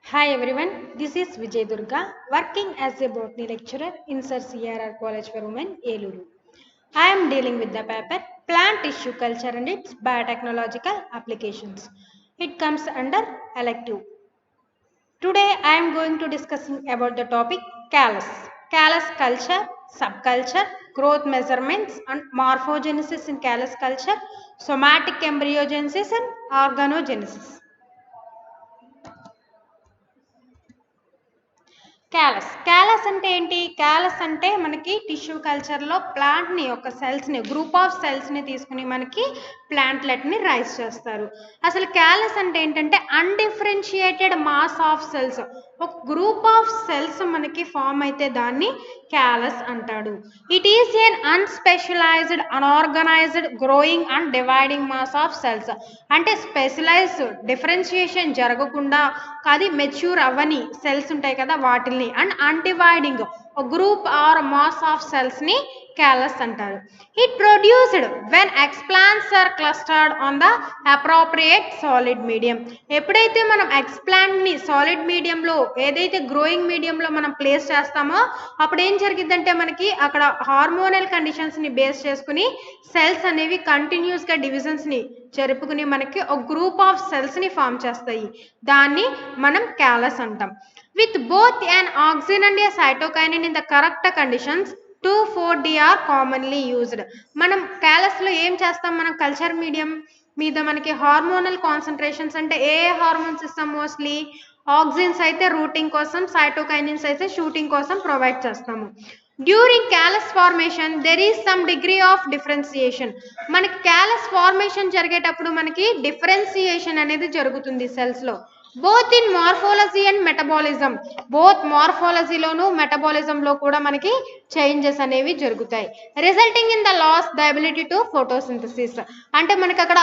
Hi everyone, this is Vijay Durga, working as a botany lecturer in Sir CRR College for Women, Eluru. I am dealing with the paper Plant Tissue Culture and its Biotechnological Applications. It comes under elective. Today I am going to discussing about the topic callus. Callus culture, subculture, growth measurements and morphogenesis in callus culture, somatic embryogenesis and organogenesis. Callus అంటే ఏంటి? Callus అంటే మనకి tissue కల్చర్లో ప్లాంట్ని ఒక సెల్స్ని group of సెల్స్ని తీసుకుని మనకి ప్లాంట్లెట్ని rise చేస్తారు. అసలు క్యాలస్ అంటే ఏంటంటే అన్డిఫరెన్షియేటెడ్ మాస్ ఆఫ్ సెల్స్, ఒక గ్రూప్ ఆఫ్ సెల్స్ మనకి ఫామ్ అయితే దాన్ని క్యాలస్ అంటాడు. It is an unspecialised unorganised growing and dividing mass of cells. అంటే స్పెషలైజ్ డిఫరెన్షియేషన్ జరగకుండా అది మెచ్యూర్ అవ్వని సెల్స్ ఉంటాయి కదా వాటిల్ని, and undividing group or mass of cells ని క్యాలస్ అంటారు. It produced when explants are clustered on the appropriate solid medium. ఎప్పుడైతే మనం ఎక్స్ప్లాంట్ ని సాలిడ్ మీడియంలో ఏదైతే గ్రోయింగ్ మీడియంలో మనం ప్లేస్ చేస్తామో అప్పుడు ఏం జరిగిద్దంటే మనకి అక్కడ హార్మోనల్ కండిషన్స్ ని బేస్ చేసుకుని సెల్స్ అనేవి కంటిన్యూస్ గా డివిజన్స్ ని జరుపుకుని మనకి ఒక గ్రూప్ ఆఫ్ సెల్స్ ని ఫామ్ చేస్తాయి. దాన్ని మనం క్యాలస్ అంటాం. With both an auxin and a cytokinin in the correct conditions 2,4-D are commonly used. మనం క్యాలస్ లో ఏం చేస్తాం? మనం కల్చర్ మీడియం మీద మనకి హార్మోనల్ కాన్సన్ట్రేషన్స్ అంటే ఏ హార్మోన్స్ ఇస్తాం? మోస్ట్లీ ఆక్సిన్స్ అయితే రూటింగ్ కోసం, సైటోకైనిన్స్ అయితే షూటింగ్ కోసం ప్రొవైడ్ చేస్తాము. During callus formation there is some degree of differentiation. మనకి క్యాలస్ ఫార్మేషన్ జరిగేటప్పుడు మనకి డిఫరెన్సియేషన్ అనేది జరుగుతుంది సెల్స్ లో, both in morphology and metabolism. Both మార్ఫాలజీలోను మెటబాలిజంలో కూడా మనకి చేంజెస్ అనేవి జరుగుతాయి. Resulting in the loss the ability to photosynthesis. అంటే మనకి అక్కడ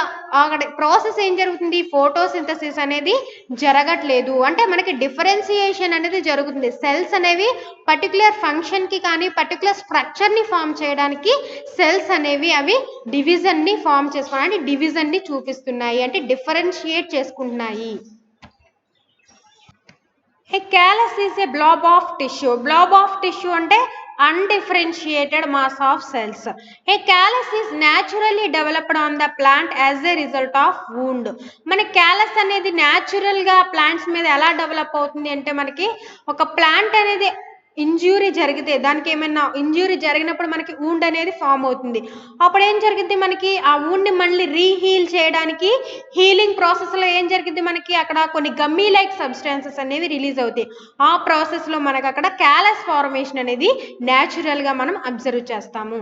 ప్రాసెస్ ఏం జరుగుతుంది? ఫోటోసింథసిస్ అనేది జరగట్లేదు. అంటే మనకి డిఫరెన్సియేషన్ అనేది జరుగుతుంది. సెల్స్ అనేవి పర్టికులర్ ఫంక్షన్ కి కానీ పర్టికులర్ స్ట్రక్చర్ ని ఫామ్ చేయడానికి సెల్స్ అనేవి అవి డివిజన్ ని ఫామ్ చేసుకున్నాయి, అంటే డివిజన్ ని చూపిస్తున్నాయి, అంటే డిఫరెన్షియేట్ చేసుకుంటున్నాయి. A callus is a blob of tissue. Blob of tissue అంటే undifferentiated mass of cells. A callus is naturally developed on the plant as a result of wound. మన callus అనేది natural గా plants మీద ఎలా develop అవుతుంది అంటే మనకి ఒక ప్లాంట్ అనేది ఇంజ్యూరీ జరిగితే, దానికి ఏమైనా ఇంజ్యూరీ జరిగినప్పుడు మనకి వూండ్ అనేది ఫామ్ అవుతుంది. అప్పుడు ఏం జరిగింది? మనకి ఆ వూండ్ ని మళ్ళీ రీహీల్ చేయడానికి హీలింగ్ ప్రాసెస్ లో ఏం జరిగింది? మనకి అక్కడ కొన్ని గమ్మీ లైక్ సబ్స్టాన్సెస్ అనేవి రిలీజ్ అవుతాయి. ఆ ప్రాసెస్ లో మనకి అక్కడ క్యాలస్ ఫార్మేషన్ అనేది న్యాచురల్ గా మనం అబ్జర్వ్ చేస్తాము.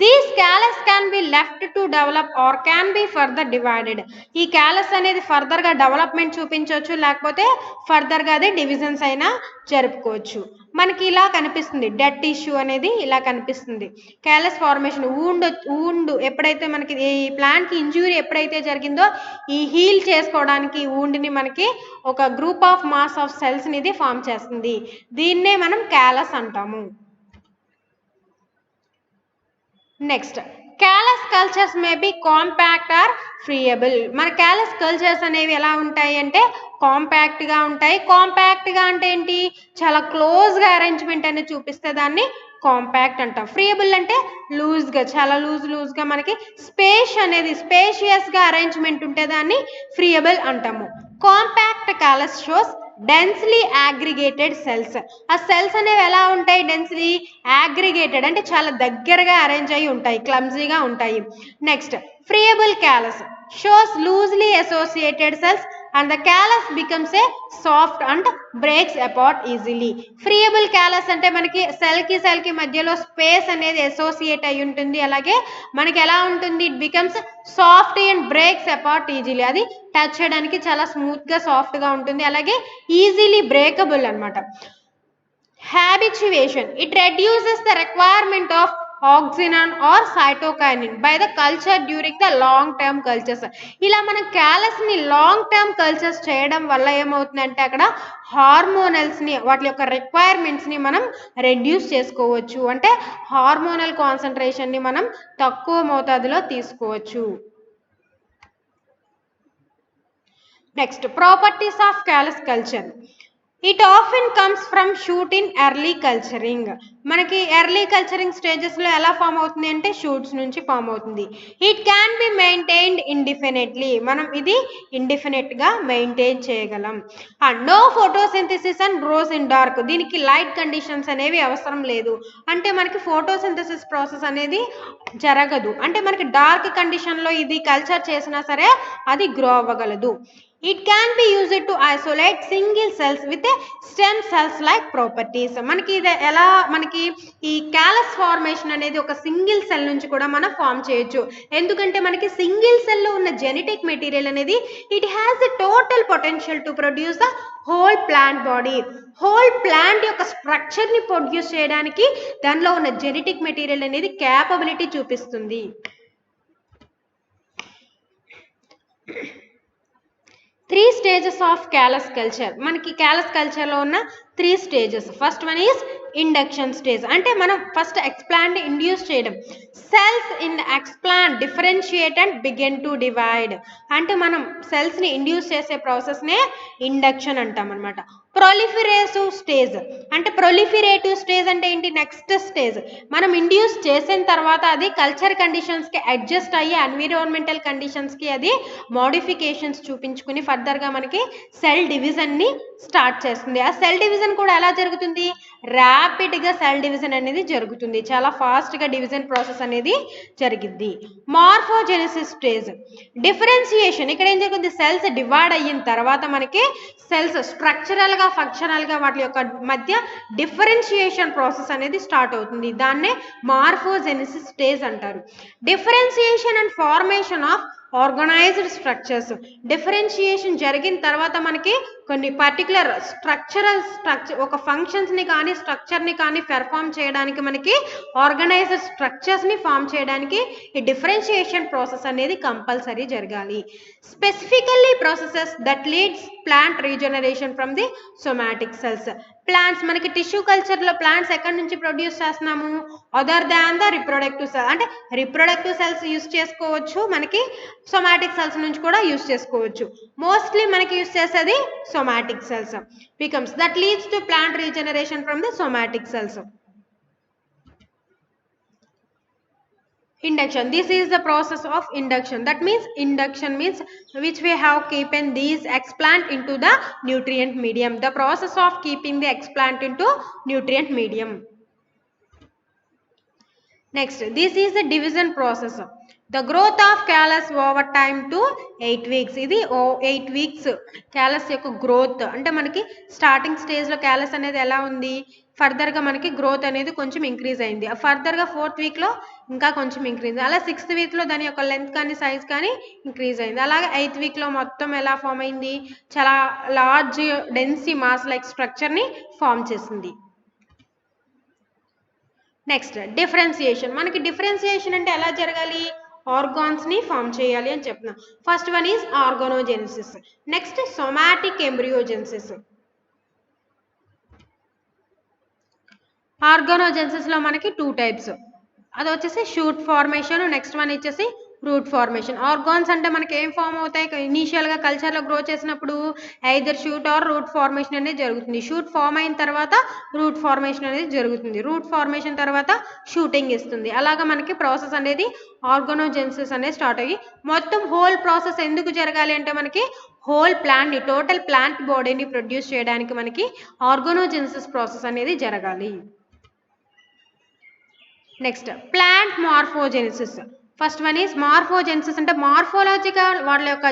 These callus can be left to develop or can be further divided. ఈ క్యాలస్ అనేది ఫర్దర్ గా డెవలప్మెంట్ చూపించవచ్చు, లేకపోతే ఫర్దర్ గా అదే డివిజన్స్ అయినా జరుపుకోవచ్చు. మనకి ఇలా కనిపిస్తుంది, డెడ్ టిష్యూ అనేది ఇలా కనిపిస్తుంది. క్యాలస్ ఫార్మేషన్ వూండ్ ఎప్పుడైతే మనకి ఈ ప్లాంట్ కి ఇంజూరీ ఎప్పుడైతే జరిగిందో ఈ హీల్ చేసుకోవడానికి వూండ్ ని మనకి ఒక group of mass of cells అనేది ఫామ్ చేస్తుంది. దీన్నే మనం క్యాలస్ అంటాము. Next, callus cultures may be compact or friable. మన క్యాలస్ కల్చర్స్ అనేవి ఎలా ఉంటాయి అంటే కాంపాక్ట్ గా ఉంటాయి. కాంపాక్ట్ గా అంటే ఏంటి? చాలా క్లోజ్ గా అరేంజ్మెంట్ అనేది చూపిస్తే దాన్ని కాంపాక్ట్ అంటాం. ఫ్రీయబుల్ అంటే లూజ్ గా, చాలా లూజ్ గా మనకి స్పేషియస్ గా అరేంజ్మెంట్ ఉంటే దాన్ని ఫ్రీయబుల్ అంటాము. Compact callus shows densely aggregated cells. ఆ సెల్స్ అనేవి ఎలా ఉంటాయి? డెన్స్లీ అగ్రిగేటెడ్ అంటే చాలా దగ్గరగా అరేంజ్ అయి ఉంటాయి, క్లమ్జీగా ఉంటాయి. Next, friable callus shows loosely associated cells and the callus becomes a soft and breaks apart easily. Friable callus అంటే మనకి సెల్ కి మధ్యలో స్పేస్ అనేది అసోసియేట్ అయి ఉంటుంది. అలాగే మనకి ఎలా ఉంటుంది? It becomes soft and breaks apart easily. అది టచ్ చేయడానికి చాలా స్మూత్ గా సాఫ్ట్ గా ఉంటుంది, అలాగే ఈజీలీ బ్రేకబుల్ అన్నమాట. Habituation. It reduces the requirement of auxin or cytokinin by the culture during the long term cultures. ఇలా మనం క్యాలస్ ని లాంగ్ టర్మ్ కల్చర్స్ చేయడం వల్ల ఏమవుతుందంటే అక్కడ హార్మోనల్స్ ని, వాటి యొక్క రిక్వైర్మెంట్స్ ని మనం రెడ్యూస్ చేసుకోవచ్చు. అంటే హార్మోనల్ కాన్సన్ట్రేషన్ ని మనం తక్కువ మోతాదులో తీసుకోవచ్చు. Next, properties of callus culture. It often comes from shoot in early culturing. మనకి ఎర్లీ కల్చరింగ్ స్టేజెస్లో ఎలా ఫామ్ అవుతుంది అంటే షూట్స్ నుంచి ఫామ్ అవుతుంది. It can be maintained indefinitely. మనం ఇది ఇండిఫినెట్గా మెయింటైన్ చేయగలం. And no photosynthesis and grows in dark. దీనికి లైట్ కండిషన్స్ అనేవి అవసరం లేదు. అంటే మనకి ఫోటోసింథసిస్ ప్రాసెస్ అనేది జరగదు. అంటే మనకి డార్క్ కండిషన్లో ఇది కల్చర్ చేసినా సరే అది గ్రో అవ్వగలదు. It can be used to isolate single cells with stem cells like properties. మనకి ఇది ఎలా, మనకి ఈ క్యాలస్ ఫార్మేషన్ అనేది ఒక సింగిల్ సెల్ నుంచి కూడా మనం ఫామ్ చేయొచ్చు. ఎందుకంటే మనకి సింగిల్ సెల్లో ఉన్న జెనెటిక్ మెటీరియల్ అనేది it has the total potential to produce the whole plant body. Whole plant యొక్క స్ట్రక్చర్ని ప్రొడ్యూస్ చేయడానికి దానిలో ఉన్న జెనెటిక్ మెటీరియల్ అనేది క్యాపబిలిటీ చూపిస్తుంది. Three stages of callus culture. మనకి క్యాలస్ కల్చర్లో ఉన్న 3 stages. First one is induction stage. అంటే మనం ఫస్ట్ ఎక్స్ప్లాంట్ ఇండ్యూస్ చేయడం. Cells in explant differentiate and begin to divide. అంటే మనం సెల్స్ని ఇండ్యూస్ చేసే ప్రాసెస్నే ఇండక్షన్ అంటాం అనమాట. Proliferative stage. అంటే ప్రొలిఫరేటివ్ స్టేజ్ అంటే ఏంటి, నెక్స్ట్ స్టేజ్. మనం ఇండ్యూస్ చేసిన తర్వాత అది కల్చర్ కండిషన్స్కి అడ్జస్ట్ అయ్యి ఎన్విరాన్మెంటల్ కండిషన్స్కి అది మోడిఫికేషన్స్ చూపించుకుని ఫర్దర్గా మనకి సెల్ డివిజన్ని స్టార్ట్ చేస్తుంది. ఆ సెల్ డివిజన్ కూడా ఎలా జరుగుతుంది, ర్యాపిడ్గా సెల్ డివిజన్ అనేది జరుగుతుంది. చాలా ఫాస్ట్గా డివిజన్ ప్రాసెస్ అనేది జరిగిద్ది. మార్ఫోజెనసిస్ స్టేజ్. డిఫరెన్షియేషన్. ఇక్కడ ఏం జరుగుతుంది, సెల్స్ డివైడ్ అయిన తర్వాత మనకి సెల్స్ స్ట్రక్చరల్గా ఫంక్షనల్గా వాటి యొక్క మధ్య డిఫరెన్షియేషన్ ప్రాసెస్ అనేది స్టార్ట్ అవుతుంది. దాన్నే మార్ఫోజెనసిస్ స్టేజ్ అంటారు. Differentiation and formation of organised structures. Differentiation జరిగిన తర్వాత మనకి కొన్ని పర్టికులర్ ఒక ఫంక్షన్స్ని కానీ స్ట్రక్చర్ని కానీ పెర్ఫామ్ చేయడానికి మనకి ఆర్గనైజ్డ్ స్ట్రక్చర్స్ని ఫామ్ చేయడానికి ఈ డిఫరెన్షియేషన్ ప్రాసెస్ అనేది కంపల్సరీ జరగాలి. Specifically processes that leads plant regeneration from the somatic cells. Plants మనకి టిష్యూ కల్చర్లో ప్లాంట్స్ ఎక్కడి నుంచి ప్రొడ్యూస్ చేస్తున్నాము, other than the reproductive cell. అంటే రిప్రొడక్టివ్ సెల్స్ యూస్ చేసుకోవచ్చు, మనకి సొమాటిక్ సెల్స్ నుంచి కూడా యూస్ చేసుకోవచ్చు. మోస్ట్లీ మనకి యూస్ చేసేది somatic cells. Becomes that leads to plant regeneration from the somatic cells. Induction. This is the process of induction. That means induction means which we have keeping these explant into the nutrient medium. The process of keeping the explant into nutrient medium. Next, this is the division process. The growth of callus over time to 8 weeks. ఇది 8 weeks callus యొక్క growth. అంటే మనకి starting స్టేజ్లో callus అనేది ఎలా ఉంది, ఫర్దర్గా మనకి గ్రోత్ అనేది కొంచెం ఇంక్రీజ్ అయింది. ఫర్దర్గా 4th వీక్లో ఇంకా కొంచెం ఇంక్రీజ్, అలా 6th వీక్లో దాని యొక్క లెంత్ కానీ సైజ్ కానీ ఇంక్రీజ్ అయింది. అలాగే 8th వీక్లో మొత్తం ఎలా ఫామ్ అయింది, చాలా లార్జ్ డెన్సీ మాస్ లైక్ స్ట్రక్చర్ని ఫామ్ చేసింది. Next differentiation. మనకి డిఫరెన్సియేషన్ అంటే ఎలా జరగాలి, ఆర్గాన్స్ని ఫామ్ చేయాలి అని చెప్తున్నాం. First one is organogenesis. Next somatic embryogenesis. ఆర్గానోజెనిసిస్లో మనకి 2 టైప్స్. అది వచ్చేసి షూట్ ఫార్మేషన్, నెక్స్ట్ వన్ వచ్చేసి రూట్ ఫార్మేషన్. ఆర్గాన్స్ అంటే మనకి ఏం ఫామ్ అవుతాయి, ఇనీషియల్గా కల్చర్లో గ్రో చేసినప్పుడు either shoot or root formation అనేది జరుగుతుంది. షూట్ ఫామ్ అయిన తర్వాత రూట్ ఫార్మేషన్ అనేది జరుగుతుంది. రూట్ ఫార్మేషన్ తర్వాత షూటింగ్ ఇస్తుంది. అలాగా మనకి ప్రాసెస్ అనేది ఆర్గానోజెనిసిస్ అనేది స్టార్ట్ అయ్యి మొత్తం హోల్ ప్రాసెస్ ఎందుకు జరగాలి అంటే మనకి హోల్ ప్లాంట్ని, టోటల్ ప్లాంట్ బాడీని ప్రొడ్యూస్ చేయడానికి మనకి ఆర్గానోజెనిసిస్ ప్రాసెస్ అనేది జరగాలి. Next plant morphogenesis. First one is morphogenesis. అంటే మార్ఫాలజికల్ వాళ్ళ యొక్క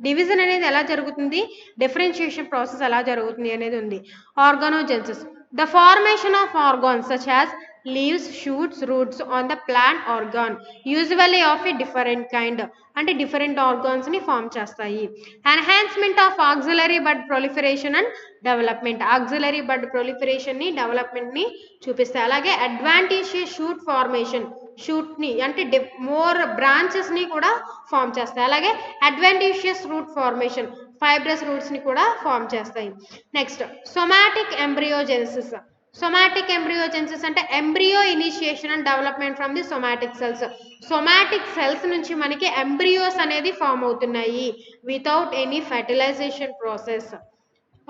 డివిజన్ అనేది ఎలా జరుగుతుంది, డిఫరెన్షియేషన్ ప్రాసెస్ ఎలా జరుగుతుంది అనేది ఉంది. Organogenesis, the formation of organs such as leaves, shoots, roots on the plant organ, usually of a different kind. అంటే డిఫరెంట్ ఆర్గాన్స్ని ఫామ్ చేస్తాయి. Enhancement of axillary bud proliferation and development. Axillary bud ప్రొలిఫరేషన్ని డెవలప్మెంట్ని చూపిస్తాయి. అలాగే అడ్వాంటేజియస్ షూట్ ఫార్మేషన్, షూట్ని అంటే more బ్రాంచెస్ని కూడా form చేస్తాయి. అలాగే అడ్వాంటేజియస్ రూట్ ఫార్మేషన్, ఫైబ్రస్ రూట్స్ని కూడా ఫామ్ చేస్తాయి. Next somatic embryogenesis. Somatic embryogenesis అంటే embryo initiation and development from the somatic cells. Somatic cells నుంచి మనకి ఎంబ్రియోస్ అనేది ఫామ్ అవుతున్నాయి without any fertilisation process.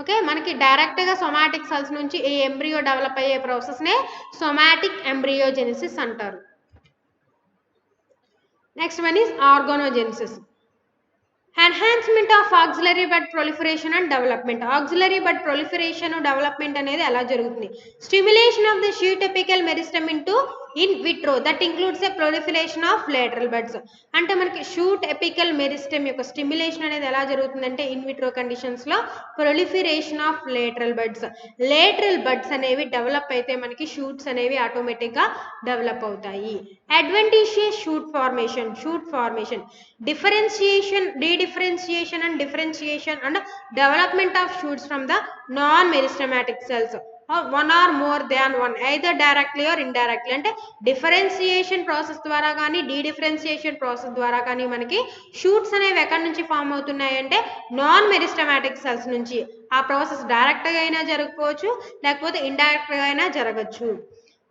Okay, మనకి డైరెక్ట్గా సొమాటిక్ సెల్స్ నుంచి ఈ ఎంబ్రియో డెవలప్ అయ్యే ప్రాసెస్నే సొమాటిక్ ఎంబ్రియోజెనిసిస్ అంటారు. Next one is organogenesis. Enhancement of axillary bud proliferation and development. Axillary bud proliferation development అనేది ఎలా జరుగుతుంది? Stimulation of the shoot apical meristem into in vitro that includes a proliferation of lateral buds. అంటే మనకి shoot apical meristem యొక్క stimulation అనేది ఎలా జరుగుతుందంటే in vitro conditions లో proliferation of lateral buds. Lateral buds అనేవి డెవలప్ అయితే మనకి షూట్స్ అనేవి ఆటోమేటిక్ గా డెవలప్ అవుతాయి. Adventitious shoot formation, differentiation and development of shoots from the non-meristematic cells, or one or more than one, either directly or indirectly. అంటే differentiation process ద్వారా కానీ డీడిఫరెన్షియేషన్ process ద్వారా కానీ మనకి షూట్స్ అనేవి ఎక్కడి నుంచి ఫామ్ అవుతున్నాయి అంటే నాన్ మెరిస్టమాటిక్ సెల్స్ నుంచి. ఆ ప్రాసెస్ డైరెక్ట్ గా అయినా జరగకపోవచ్చు, లేకపోతే ఇండైరెక్ట్ గా అయినా జరగచ్చు.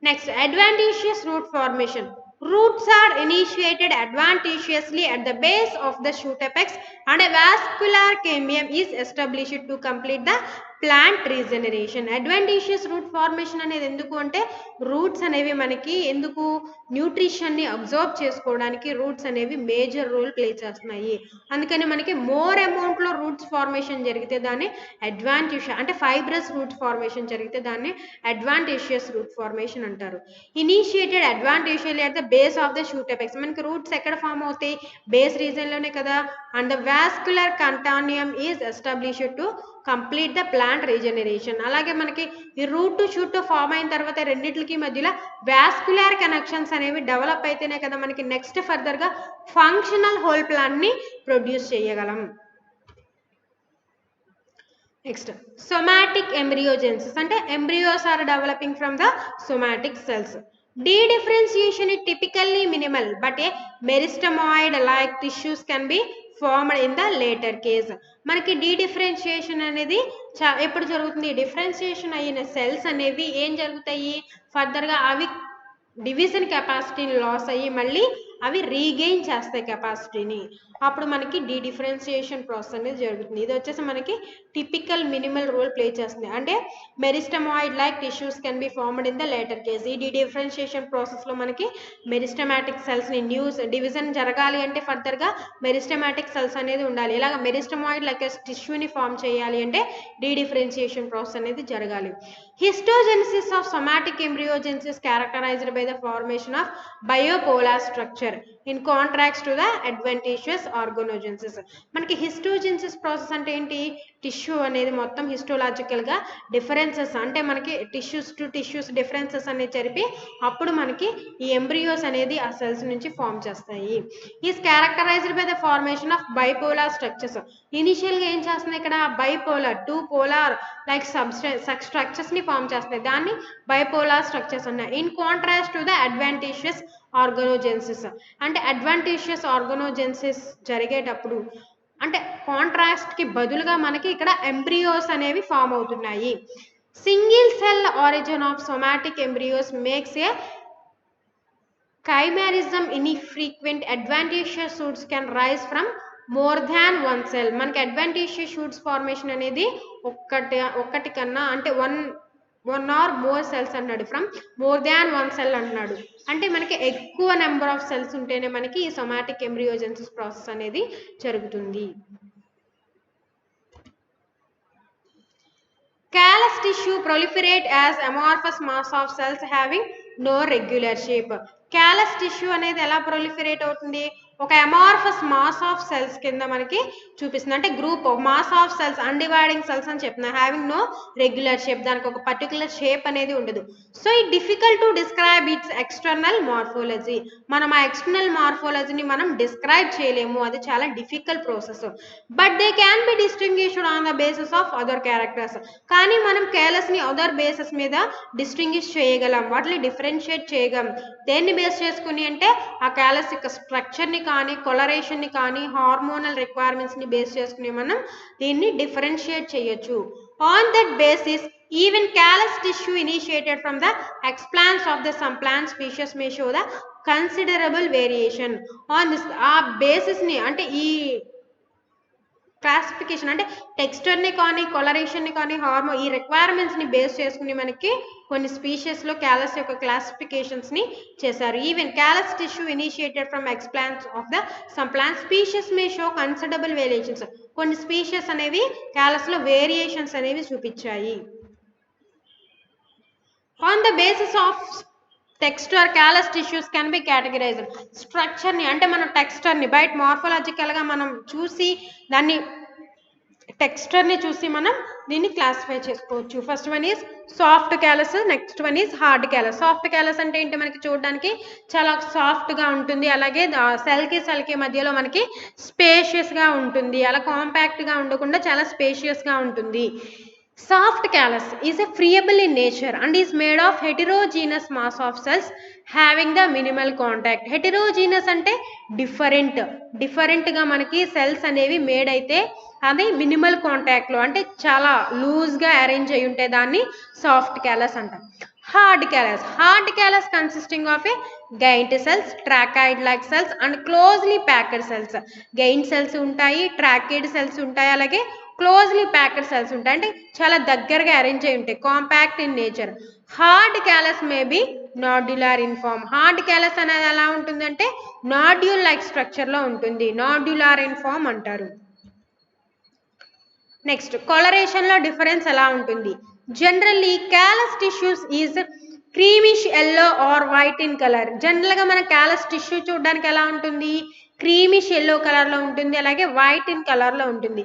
Next adventitious root formation. Roots are initiated adventitiously at the base of the shoot apex and a vascular cambium is established to complete the plant regeneration. Adventitious root formation అనేది ఎందుకు అంటే రూట్స్ అనేవి మనకి ఎందుకు nutrition ని observe చేసుకోవడానికి roots అనేవి major role play చేస్తున్నాయి. అందుకని మనకి మోర్ అమౌంట్ లో రూట్స్ ఫార్మేషన్ జరిగితే దాన్ని అడ్వాంటిషియస్ అంటే ఫైబ్రస్ రూట్ ఫార్మేషన్ జరిగితే దాన్ని అడ్వాంటిషియస్ రూట్ ఫార్మేషన్ అంటారు. Initiated adventitiously at the base of the shoot apex. మనకి రూట్స్ ఎక్కడ ఫామ్ అవుతాయి? బేస్ రీజన్ లోనే కదా. And the vascular continuum is established to complete the plant regeneration. అలాగే మనకి ఈ రూట్ టు షూట్ ఫామ్ అయిన తర్వాత రెండింటికి మధ్యలో వాస్కులర్ కనెక్షన్స్ అనేవి డెవలప్ అయితేనే కదా మనకి నెక్స్ట్ ఫర్దర్ గా ఫంక్షనల్ హోల్ ప్లాంట్ ని ప్రొడ్యూస్ చేయగలం. Next somatic embryogenesis. అంటే embryos are developing from the somatic cells. Dedifferentiation is typically minimal, but a meristemoid-like tissues can be formed in the later case. మనకి డీడిఫరెన్షియేషన్ అనేది ఎప్పుడు జరుగుతుంది? Differentiation అయిన cells అనేవి ఏం జరుగుతాయి? ఫర్దర్గా అవి డివిజన్ కెపాసిటీని లాస్ అయ్యి మళ్ళీ అవి రీగెయిన్ చేస్తాయి కెపాసిటీని. అప్పుడు మనకి డీడిఫరెన్షియేషన్ ప్రాసెస్ అనేది జరుగుతుంది. ఇది వచ్చేసి మనకి టిపికల్ మినిమల్ రోల్ ప్లే చేస్తుంది. అంటే meristemoid like tissues can be formed in the later case. ఈ డీడిఫరెన్షియేషన్ ప్రాసెస్ లో మనకి మెరిస్టమాటిక్ సెల్స్ ని డివిజన్ జరగాలి అంటే ఫర్దర్ గా మెరిస్టమాటిక్ సెల్స్ అనేది ఉండాలి. ఇలాగ మెరిస్టమాయిడ్ లైక్ టిష్యూని ఫామ్ చేయాలి అంటే డీడిఫరెన్షియేషన్ ప్రాసెస్ అనేది జరగాలి. Histogenesis of somatic embryogenesis characterised by the formation of bipolar structure in contracts to the adventitious organogenesis. మనకి హిస్టోజెనిసిస్ ప్రాసెస్ అంటే ఏంటి? టిష్యూ అనేది మొత్తం హిస్టోలాజికల్ గా డిఫరెన్సెస్ అంటే మనకి టిష్యూస్ టు టిష్యూస్ డిఫరెన్సెస్ అనేది జరిపి అప్పుడు మనకి ఈ ఎంబ్రియోస్ అనేది ఆ సెల్స్ నుంచి ఫామ్ చేస్తాయి. Is characterised by the formation of bipolar structures. Initial గా ఏం చేస్తున్నాయి? ఇక్కడ bipolar two polar like structures ని ఫామ్ చేస్తాయి. దాన్ని బైపోలార్ స్ట్రక్చర్స్ ఉన్నాయి. In contrast to the adventitious organogenesis. అంటే అడ్వెంటిషియస్ ఆర్గానోజెన్సిస్ జరిగేటప్పుడు అంటే కాంట్రాస్ట్ కి బదులుగా మనకి ఇక్కడ ఎంబ్రియోస్ అనేవి ఫామ్ అవుతున్నాయి. Single cell origin of somatic embryos makes a chimerism infrequent. Adventitious shoots can rise from more than one cell. మనకి adventitious shoots formation అనేది ఒక్కటి కన్నా అంటే వన్ ఆర్ మోర్ సెల్స్ అన్నాడు. From more than one cell అన్నాడు. అంటే మనకి ఎక్కువ నెంబర్ ఆఫ్ సెల్స్ ఉంటేనే మనకి ఈ సొమాటిక్ ఎంబ్రియోజెనిసిస్ ప్రాసెస్ అనేది జరుగుతుంది. Callus tissue proliferate as amorphous mass of cells having no regular shape. Callus tissue అనేది ఎలా ప్రొలిఫరేట్ అవుతుంది? ఒక అమార్ఫస్ మాస్ ఆఫ్ సెల్స్ కింద మనకి చూపిస్తుంది. అంటే group of mass of cells undividing cells అని చెప్తున్నా. Having no regular shape. దానికి ఒక పర్టికులర్ షేప్ అనేది ఉండదు. So it difficult to describe its external morphology. మనం ఆ ఎక్స్టర్నల్ మార్ఫాలజీని మనం డిస్క్రైబ్ చేయలేము. అది చాలా difficult process. But they can be distinguished on the basis of other characters. కానీ మనం కేలస్ ని అదర్ బేసెస్ మీద డిస్టింగ్విష్ చేయగలం. వాటిని డిఫరెన్షియేట్ చేయగలం. దేన్ని బేస్ చేసుకుని అంటే ఆ క్యాలస్ యొక్క స్ట్రక్చర్ ని కానీ కొలరేషన్ ని కానీ హార్మోనల్ రిక్వైర్మెంట్స్ ని బేస్ చేసుకుని మనం దీన్ని డిఫరెన్షియేట్ చేయొచ్చు. On that basis even callus tissue initiated from the explants of the some plant species may show the considerable variation on this. ఆ బేసిస్ ని అంటే ఈ క్లాసిఫికేషన్ అంటే టెక్స్చర్ని కానీ కొలరేషన్ని కానీ ఈ రిక్వైర్మెంట్స్ని బేస్ చేసుకుని మనకి కొన్ని స్పీషీస్లో క్యాలస్ యొక్క క్లాసిఫికేషన్స్ని చేశారు. Even callus tissue initiated from explants of the some plant species may show considerable variations. కొన్ని స్పీషీస్ అనేవి క్యాలస్లో వేరియేషన్స్ అనేవి చూపించాయి. On the basis of texture callus tissues can be categorised. స్ట్రక్చర్ని అంటే మనం టెక్స్చర్ని బయట మార్ఫాలజికల్గా మనం చూసి దాన్ని టెక్స్చర్ని చూసి మనం దీన్ని క్లాసిఫై చేసుకోవచ్చు. First one is soft callus, next one is hard callus. Soft callus అంటే ఏంటి, మనకి చూడడానికి చాలా సాఫ్ట్గా ఉంటుంది, అలాగే సెల్కి మధ్యలో మనకి స్పేషియస్గా ఉంటుంది, అలా కాంపాక్ట్గా ఉండకుండా చాలా స్పేషియస్గా ఉంటుంది. Soft callus is a friable in nature and is made of heterogeneous mass of cells having the minimal contact. Heterogeneous అంటే డిఫరెంట్ గా మనకి సెల్స్ అనేవి మేడ్ అయితే అది మినిమల్ కాంటాక్ట్ లో అంటే చాలా లూజ్ గా అరేంజ్ అయి ఉంటే దాన్ని సాఫ్ట్ క్యాలస్ అంటాం. Hard callus consisting of a giant cells, tracheid like cells and closely packed cells. Giant cells ఉంటాయి, ట్రాకేడ్ సెల్స్ ఉంటాయి, అలాగే క్లోజ్లీ ప్యాక్డ్ సెల్స్ ఉంటాయి, అంటే చాలా దగ్గరగా అరేంజ్ అయి ఉంటాయి, compact in nature. Hard callus may be nodular in form. Hard callus అనేది ఎలా ఉంటుందంటే నాడ్యూల్ లైక్ స్ట్రక్చర్ లో ఉంటుంది, నాడ్యులర్ ఇన్ ఫార్మ్ అంటారు. నెక్స్ట్ కలరేషన్ లో డిఫరెన్స్ ఎలా ఉంటుంది. Generally callus tissues is creamish yellow or white in colour. General గా మన క్యాలస్ టిష్యూ చూడడానికి ఎలా ఉంటుంది, క్రీమిష్ ఎల్లో కలర్ లో ఉంటుంది, అలాగే వైట్ ఇన్ కలర్ లో ఉంటుంది.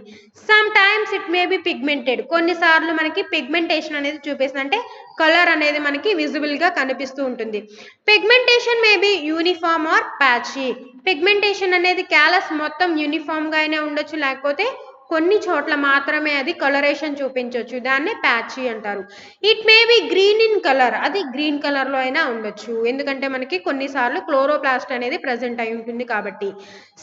Some times it may be pigmented. కొన్నిసార్లు మనకి పిగ్మెంటేషన్ అనేది చూపిస్తుంది, అంటే కలర్ అనేది మనకి విజిబుల్ గా కనిపిస్తూ ఉంటుంది. Pigmentation may be uniform or patchy. Pigmentation అనేది క్యాలస్ మొత్తం యూనిఫామ్ గా అయినా ఉండొచ్చు, లేకపోతే కొన్ని చోట్ల మాత్రమే అది కలరేషన్ చూపించవచ్చు, దాన్ని ప్యాచీ అంటారు. It may be green in colour. అది గ్రీన్ కలర్ లో అయినా ఉండొచ్చు, ఎందుకంటే మనకి కొన్నిసార్లు క్లోరోప్లాస్ట్ అనేది ప్రెసెంట్ అయి ఉంటుంది కాబట్టి.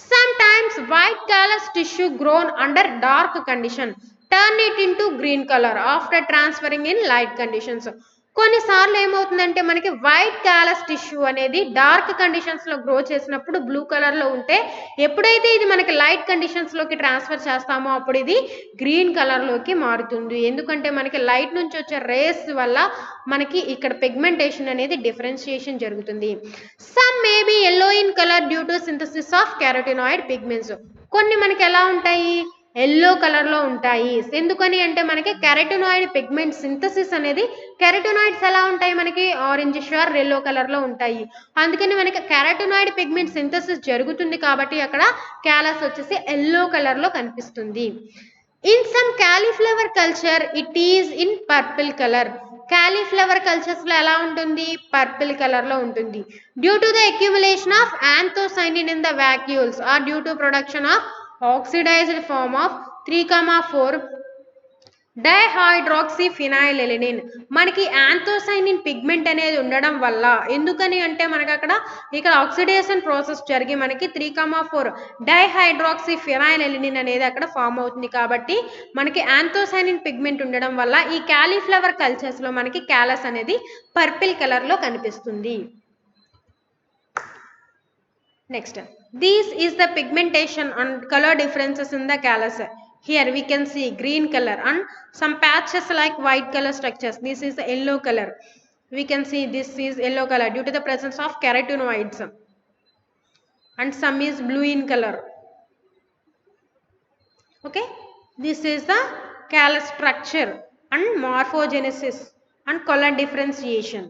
Some times white callus tissue grown under dark condition turn it into green colour after transferring in light conditions. కొన్నిసార్లు ఏమవుతుందంటే మనకి వైట్ క్యాలస్ టిష్యూ అనేది డార్క్ కండిషన్స్ లో గ్రో చేసినప్పుడు బ్లూ కలర్ లో ఉంటే, ఎప్పుడైతే ఇది మనకి లైట్ కండిషన్స్ లోకి ట్రాన్స్ఫర్ చేస్తామో అప్పుడు ఇది గ్రీన్ కలర్ లోకి మారుతుంది, ఎందుకంటే మనకి లైట్ నుంచి వచ్చే రేస్ వల్ల మనకి ఇక్కడ పిగ్మెంటేషన్ అనేది డిఫరెన్షియేషన్ జరుగుతుంది. Some may be yellow in colour due to synthesis of carotenoid pigments. కొన్ని మనకి ఎలా ఉంటాయి, ఎల్లో కలర్ లో ఉంటాయి, ఎందుకని అంటే మనకి కెరటినాయిడ్ పిగ్మెంట్ సింథసిస్ అనేది, కెరటినాయిడ్స్ ఎలా ఉంటాయి మనకి ఆరెంజ్ షార్ ఎల్లో కలర్ లో ఉంటాయి, అందుకని మనకి కెరటినాయిడ్ పిగ్మెంట్ సింథసిస్ జరుగుతుంది కాబట్టి అక్కడ క్యాలస్ వచ్చేసి ఎల్లో కలర్ లో కనిపిస్తుంది. In some cauliflower culture it is in purple colour. Cauliflower cultures లో ఎలా ఉంటుంది, పర్పుల్ కలర్ లో ఉంటుంది. Due to the accumulation of anthocyanin in the vacuoles or due to production of oxidised form of 3,4 dihydroxyphenylalanine. మనకి anthocyanin pigment అనేది ఉండడం వల్ల, ఎందుకని అంటే మనకి ఇక్కడ ఆక్సిడేషన్ ప్రాసెస్ జరిగి మనకి 3,4 డైహైడ్రాక్సీఫినైలెనిన్ అనేది అక్కడ ఫామ్ అవుతుంది, కాబట్టి మనకి యాంథోసైనిన్ పిగ్మెంట్ ఉండడం వల్ల ఈ కాలీఫ్లవర్ కల్చర్స్ లో మనకి క్యాలస్ అనేది పర్పుల్ కలర్ లో కనిపిస్తుంది. Next, this is the pigmentation and color differences in the callus. Here we can see green color and some patches like white color structures. This is the yellow color. We can see this is yellow color due to the presence of carotenoids, and some is blue in color. Okay, this is the callus structure and morphogenesis and color differentiation.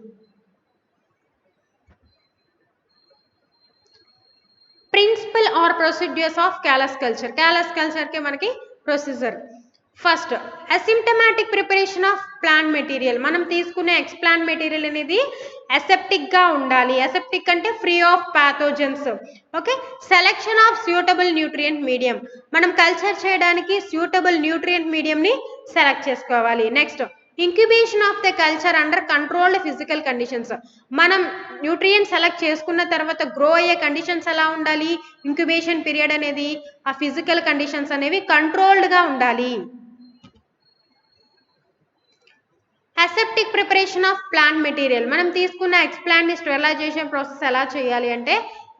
Principle or procedures of callus culture. Callus culture కి మనకి procedure. First, asymptomatic preparation of plant material. మనం తీసుకునే explant material అనేది aseptic గా ఉండాలి. Aseptic అంటే free of pathogens. Okay, selection of suitable nutrient medium. మనం culture చేయడానికి సూటబుల్ న్యూట్రియంట్ మీడియం ని సెలెక్ట్ చేసుకోవాలి. Next, incubation of the culture under controlled physical conditions. మనం న్యూట్రియంట్ సెలెక్ట్ చేసుకున్న తర్వాత గ్రో అయ్యే కండిషన్స్ ఎలా ఉండాలి, ఇంక్యుబేషన్ పీరియడ్ అనేది ఆ ఫిజికల్ కండిషన్స్ అనేవి కంట్రోల్డ్ గా ఉండాలి. Aseptic preparation of plant material. మనం తీసుకున్న ఎక్స్ప్లాంట్ ని స్టెరిలైజేషన్ ప్రాసెస్ ఎలా చేయాలి అంటే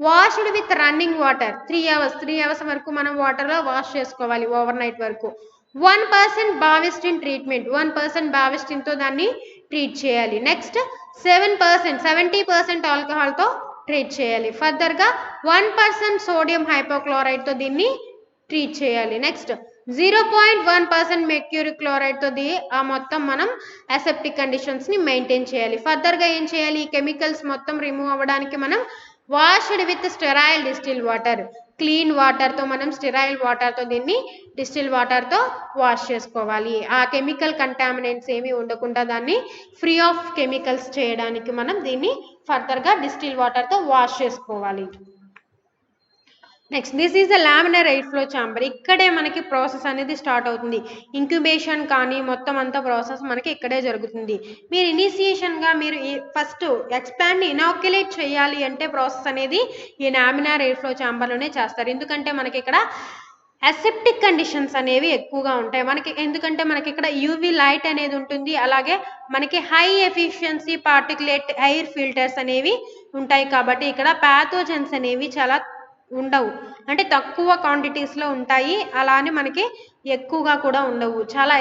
washed with running water 3 hours వరకు మనం వాటర్లో వాష్ చేసుకోవాలి ఓవర్ నైట్ వరకు. 1% బావిస్టిన్ ట్రీట్మెంట్, 1% బావిస్టిన్తో దాన్ని ట్రీట్ చేయాలి. నెక్స్ట్ 70% ఆల్కహాల్తో ట్రీట్ చేయాలి. ఫర్దర్గా 1% సోడియం హైపోక్లోరైడ్తో దీన్ని ట్రీట్ చేయాలి. నెక్స్ట్ 0.1% మెర్క్యూరీ క్లోరైడ్తో ఆ మొత్తం మనం అసెప్టిక్ కండిషన్స్ని మెయింటైన్ చేయాలి. ఫర్దర్గా ఏం చేయాలి, ఈ కెమికల్స్ మొత్తం రిమూవ్ అవ్వడానికి మనం washed with sterile distil water, clean వాటర్తో మనం స్టెరైల్ వాటర్తో దీన్ని డిస్టిల్ వాటర్తో వాష్ చేసుకోవాలి. ఆ కెమికల్ కంటామినెంట్స్ ఏమీ ఉండకుండా దాన్ని ఫ్రీ ఆఫ్ కెమికల్స్ చేయడానికి మనం దీన్ని ఫర్దర్గా డిస్టిల్ వాటర్తో వాష్ చేసుకోవాలి. Next this is the laminar air flow chamber. ఇక్కడే మనకి ప్రాసెస్ అనేది స్టార్ట్ అవుతుంది. ఇంక్యుబేషన్ కానీ మొత్తం అంతా ప్రాసెస్ మనకి ఇక్కడే జరుగుతుంది. మీరు ఇనిషియేషన్గా మీరు ఫస్ట్ ఎక్స్పాండ్ని ఇనాక్యులేట్ చేయాలి అంటే ప్రాసెస్ అనేది ఈ లామినార్ ఎయిర్ ఫ్లో ఛాంబర్లోనే చేస్తారు. ఎందుకంటే మనకి ఇక్కడ అసెప్టిక్ కండిషన్స్ అనేవి ఎక్కువగా ఉంటాయి మనకి. ఎందుకంటే మనకి ఇక్కడ యూవీ లైట్ అనేది ఉంటుంది, అలాగే మనకి high efficiency particulate air filters అనేవి ఉంటాయి. కాబట్టి ఇక్కడ ప్యాథోజన్స్ అనేవి చాలా ఉండవు, అంటే తక్కువ క్వాంటిటీస్లో ఉంటాయి. అలా అని మనకి ఎక్కువగా కూడా ఉండవు. చాలా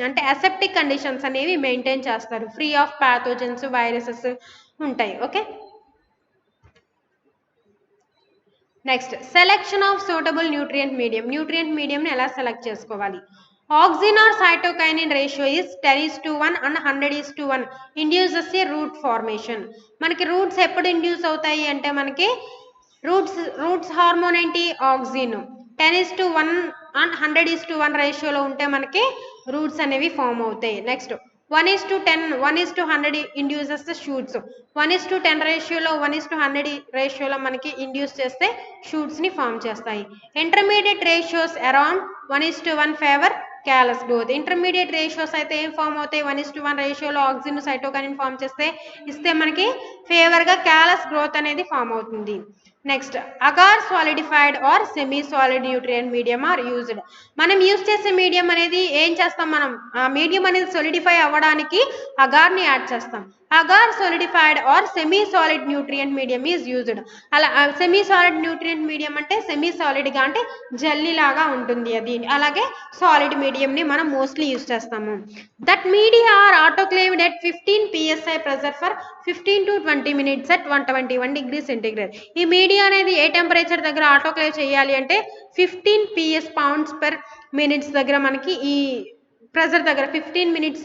అంటే అసెప్టిక్ కండిషన్స్ అనేవి మెయింటైన్ చేస్తారు. ఫ్రీ ఆఫ్ ప్యాథోజన్స్, వైరసెస్ ఉంటాయి. Okay, next selection of suitable nutrient medium. Nutrient మీడియంని ఎలా సెలెక్ట్ చేసుకోవాలి? Auxin or cytokinin ratio is 10:1 and 100:1 induces a root formation. మనకి రూట్స్ ఎప్పుడు ఇండ్యూస్ అవుతాయి అంటే మనకి రూట్స్ హార్మోన్ ఏంటి, ఆక్సిన్. 10:1 అండ్ 100:1 రేషియోలో ఉంటే మనకి రూట్స్ అనేవి ఫామ్ అవుతాయి. Next 1:10 1:100 induces shoots. 1:10 రేషియోలో 1:100 రేషియోలో మనకి ఇండ్యూస్ చేస్తే షూట్స్ని ఫామ్ చేస్తాయి. Intermediate ratios around 1:1 favour callus growth. Intermediate ratios అయితే ఏం ఫామ్ అవుతాయి, 1:1 రేషియోలో ఆక్సిన్ సైటోకైనిన్ ఫామ్ ఇస్తే మనకి ఫేవర్గా క్యాలస్ గ్రోత్ అనేది ఫామ్ అవుతుంది. Next agar solidified or semi solid nutrient medium are used. మనం యూజ్ చేసే మీడియం అనేది ఏం చేస్తాం, మనం ఆ మీడియం అనేది సొలిడిఫై అవ్వడానికి అగార్ని యాడ్ చేస్తాం. Agar solidified or semi solid nutrient medium is used. అలా సెమీ సాలిడ్ న్యూట్రియంట్ మీడియం అంటే సెమీ సాలిడ్గా అంటే జల్లీ లాగా ఉంటుంది అది. అలాగే సాలిడ్ మీడియంని మనం మోస్ట్లీ యూజ్ చేస్తాము. That media are autoclaved at 15 psi pressure for 15 to 20 minutes at 121 degrees centigrade. ఈ మీడియా అనేది ఏ టెంపరేచర్ దగ్గర ఆటోక్లేవ్ చేయాలి అంటే 15 pounds/minutes దగ్గర మనకి ఈ ప్రెజర్ దగ్గర 15 minutes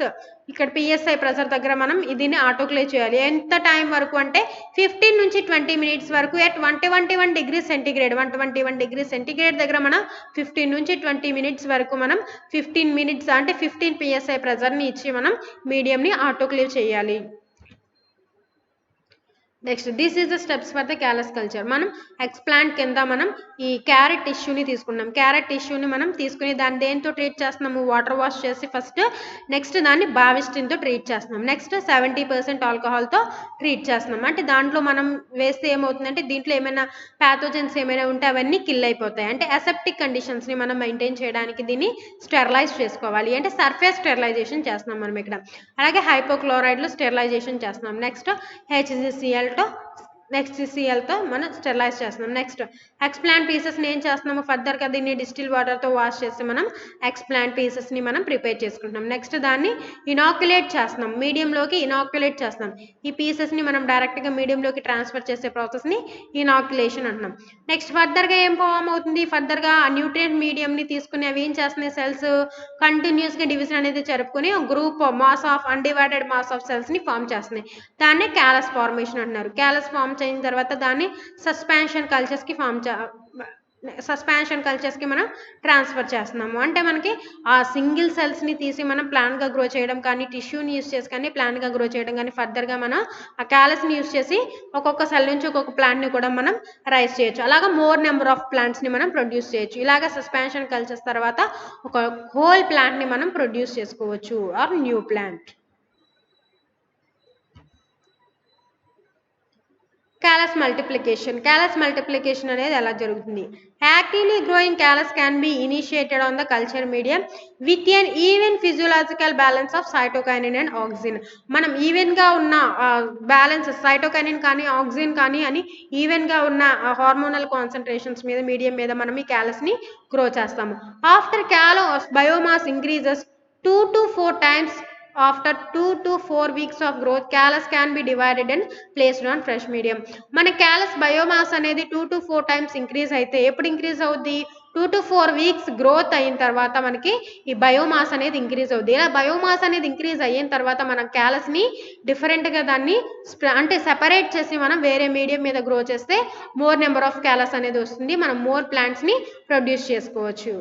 ఇక్కడ పిఎస్ఐ ప్రెజర్ దగ్గర మనం దీన్ని ఆటోక్లేవ్ చేయాలి. ఎంత టైం వరకు అంటే 15 నుంచి 20 minutes వరకు at 121 degrees centigrade. 121 degrees centigrade దగ్గర మనం 15 నుంచి 20 minutes వరకు మనం 15 minutes అంటే 15 PSI ప్రెజర్ని ఇచ్చి మనం మీడియంని ఆటోక్లేవ్ చేయాలి. Next this is the steps for the callus culture. మనం ఎక్స్ప్లాంట్ కింద మనం ఈ క్యారెట్ టిష్యూని తీసుకున్నాం. క్యారెట్ టిష్యూని మనం తీసుకుని దాన్ని దేంతో ట్రీట్ చేస్తున్నాము, వాటర్ వాష్ చేసి ఫస్ట్. నెక్స్ట్ దాన్ని బావిస్టిన్తో ట్రీట్ చేస్తున్నాం. నెక్స్ట్ 70% ఆల్కహాల్తో ట్రీట్ చేస్తున్నాం. అంటే దాంట్లో మనం వేస్తే ఏమవుతుందంటే దీంట్లో ఏమైనా ప్యాథోజన్స్ ఏమైనా ఉంటే అవన్నీ కిల్ అయిపోతాయి. అంటే అసెప్టిక్ కండిషన్స్ని మనం మెయింటైన్ చేయడానికి దీన్ని స్టెరిలైజ్ చేసుకోవాలి. అంటే సర్ఫేస్ స్టెరిలైజేషన్ చేస్తున్నాం మనం ఇక్కడ. అలాగే హైపోక్లోరైడ్లో స్టెరిలైజేషన్ చేస్తున్నాం. నెక్స్ట్ HCl/HClతో మనం స్టెరిలైజ్ చేస్తున్నాం. నెక్స్ట్ ఎక్స్ప్లాంట్ పీసెస్ని ఏం చేస్తున్నాము, ఫర్దర్గా దీన్ని డిస్టిల్ వాటర్తో వాష్ చేసి మనం ఎక్స్ప్లాంట్ పీసెస్ని మనం ప్రిపేర్ చేసుకుంటున్నాం. నెక్స్ట్ దాన్ని ఇనాక్యులేట్ చేస్తున్నాం, మీడియంలోకి ఇనాక్యులేట్ చేస్తున్నాం. ఈ పీసెస్ని మనం డైరెక్ట్గా మీడియంలోకి ట్రాన్స్ఫర్ చేసే ప్రాసెస్ని ఇనాక్యులేషన్ అంటున్నాం. నెక్స్ట్ ఫర్దర్గా ఏం ఫామ్ అవుతుంది, ఫర్దర్గా న్యూట్రియంట్ మీడియంని తీసుకుని అవి ఏం చేస్తున్నాయి, సెల్స్ కంటిన్యూస్గా డివిజన్ అనేది జరుపుకొని group mass of undivided mass of సెల్స్ని ఫామ్ చేస్తున్నాయి. దాన్నే క్యాలస్ ఫార్మేషన్ అంటున్నారు. క్యాలస్ ఫామ్ అయిన తర్వాత దాన్ని సస్పెన్షన్ కల్చర్స్కి మనం ట్రాన్స్ఫర్ చేస్తున్నాము. అంటే మనకి ఆ సింగిల్ సెల్స్ని తీసి మనం ప్లాన్గా గ్రో చేయడం కానీ, టిష్యూని యూస్ చేసి కానీ ప్లాన్గా గ్రో చేయడం కానీ, ఫర్దర్గా మనం ఆ క్యాలస్ని యూస్ చేసి ఒక్కొక్క సెల్ నుంచి ఒక్కొక్క ప్లాంట్ని కూడా మనం రైజ్ చేయొచ్చు. అలాగా మోర్ నెంబర్ ఆఫ్ ప్లాంట్స్ని మనం ప్రొడ్యూస్ చేయొచ్చు. ఇలాగ సస్పెన్షన్ కల్చర్స్ తర్వాత ఒక హోల్ ప్లాంట్ని మనం ప్రొడ్యూస్ చేసుకోవచ్చు, or new plant. Callus multiplication అనేది ఎలా జరుగుతుంది? Actively growing callus can be initiated on the culture medium with an even physiological balance of cytokinin and auxin. మనం ఈవెన్గా ఉన్న బ్యాలెన్స్ సైటోకైనిన్ కానీ ఆక్సిన్ కానీ అని ఈవెన్గా ఉన్న హార్మోనల్ కాన్సన్ట్రేషన్స్ మీద మీడియం మీద మనం ఈ క్యాలస్ని గ్రో చేస్తాము. After callus biomass increases 2 to 4 times. After 2 to 4 weeks of growth, callus can be divided and placed on fresh medium. మన క్యాలస్ బయోమాస్ అనేది 2 to 4 times ఇంక్రీజ్ అయితే ఎప్పుడు ఇంక్రీజ్ అవుద్ది? 2 to 4 weeks గ్రోత్ అయిన తర్వాత మనకి ఈ బయోమాస్ అనేది ఇంక్రీజ్ అవుద్ది. ఇలా బయోమాస్ అనేది ఇంక్రీజ్ అయిన తర్వాత మనం క్యాలస్ని డిఫరెంట్గా దాన్ని అంటే సెపరేట్ చేసి మనం వేరే మీడియం మీద గ్రో చేస్తే మోర్ నెంబర్ ఆఫ్ క్యాలస్ అనేది వస్తుంది. మనం మోర్ ప్లాంట్స్ని ప్రొడ్యూస్ చేసుకోవచ్చు.